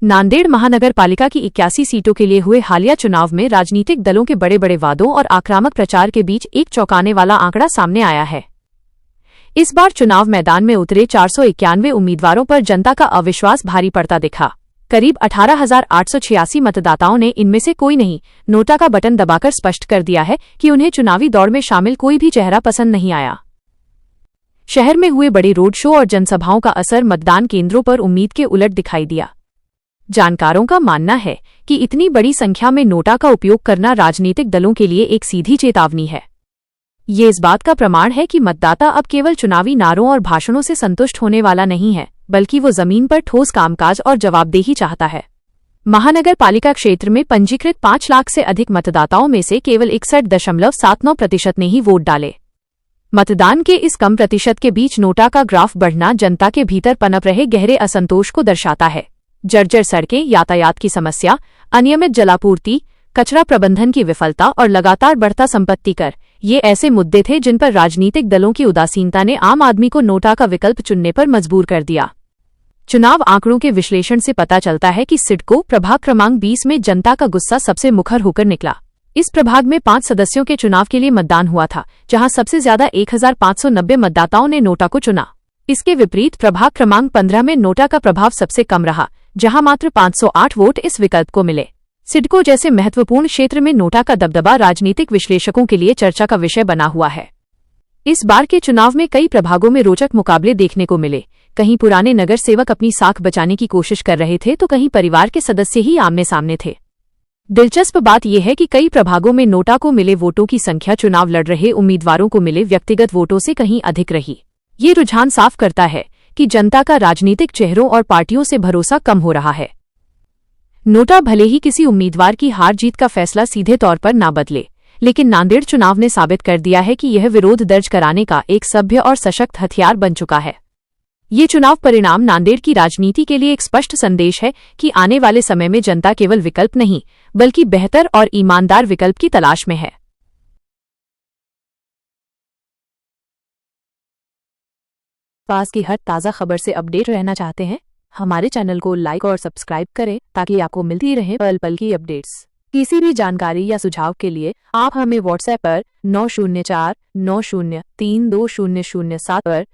नांदेड़ महानगर पालिका की 81 सीटों के लिए हुए हालिया चुनाव में राजनीतिक दलों के बड़े बड़े वादों और आक्रामक प्रचार के बीच एक चौंकाने वाला आंकड़ा सामने आया है। इस बार चुनाव मैदान में उतरे 491 उम्मीदवारों पर जनता का अविश्वास भारी पड़ता दिखा। करीब 18,886 मतदाताओं ने इनमें से कोई नहीं नोटा का बटन दबाकर स्पष्ट कर दिया है कि उन्हें चुनावी दौड़ में शामिल कोई भी चेहरा पसंद नहीं आया। शहर में हुए बड़े रोड शो और जनसभाओं का असर मतदान केंद्रों पर उम्मीद के उलट दिखाई दिया। जानकारों का मानना है कि इतनी बड़ी संख्या में नोटा का उपयोग करना राजनीतिक दलों के लिए एक सीधी चेतावनी है। ये इस बात का प्रमाण है कि मतदाता अब केवल चुनावी नारों और भाषणों से संतुष्ट होने वाला नहीं है, बल्कि वो जमीन पर ठोस कामकाज और जवाबदेही चाहता है। महानगर पालिका क्षेत्र में पंजीकृत 5 लाख से अधिक मतदाताओं में से केवल 61.79% ने ही वोट डाले। मतदान के इस कम प्रतिशत के बीच नोटा का ग्राफ बढ़ना जनता के भीतर पनप रहे गहरे असंतोष को दर्शाता है। जर्जर सड़कें, यातायात की समस्या, अनियमित जलापूर्ति, कचरा प्रबंधन की विफलता और लगातार बढ़ता संपत्ति कर, ये ऐसे मुद्दे थे जिन पर राजनीतिक दलों की उदासीनता ने आम आदमी को नोटा का विकल्प चुनने पर मजबूर कर दिया। चुनाव आंकड़ों के विश्लेषण से पता चलता है कि सिडको प्रभाग क्रमांक 20 में जनता का गुस्सा सबसे मुखर होकर निकला। इस प्रभाग में 5 सदस्यों के चुनाव के लिए मतदान हुआ था, जहां सबसे ज्यादा 1590 मतदाताओं ने नोटा को चुना। इसके विपरीत प्रभाग क्रमांक 15 में नोटा का प्रभाव सबसे कम रहा, जहां मात्र 508 वोट इस विकल्प को मिले। सिडको जैसे महत्वपूर्ण क्षेत्र में नोटा का दबदबा राजनीतिक विश्लेषकों के लिए चर्चा का विषय बना हुआ है। इस बार के चुनाव में कई प्रभागों में रोचक मुकाबले देखने को मिले। कहीं पुराने नगर सेवक अपनी साख बचाने की कोशिश कर रहे थे, तो कहीं परिवार के सदस्य ही आमने सामने थे। दिलचस्प बात यह है कि कई प्रभागों में नोटा को मिले वोटों की संख्या चुनाव लड़ रहे उम्मीदवारों को मिले व्यक्तिगत वोटों से कहीं अधिक रही। ये रुझान साफ करता है कि जनता का राजनीतिक चेहरों और पार्टियों से भरोसा कम हो रहा है। नोटा भले ही किसी उम्मीदवार की हार जीत का फैसला सीधे तौर पर ना बदले, लेकिन नांदेड़ चुनाव ने साबित कर दिया है कि यह विरोध दर्ज कराने का एक सभ्य और सशक्त हथियार बन चुका है। ये चुनाव परिणाम नांदेड़ की राजनीति के लिए एक स्पष्ट संदेश है कि आने वाले समय में जनता केवल विकल्प नहीं, बल्कि बेहतर और ईमानदार विकल्प की तलाश में है। पास की हर ताज़ा खबर से अपडेट रहना चाहते हैं? हमारे चैनल को लाइक और सब्सक्राइब करें ताकि आपको मिलती रहे पल पल की अपडेट्स। किसी भी जानकारी या सुझाव के लिए आप हमें व्हाट्सएप पर 904 90 320007 पर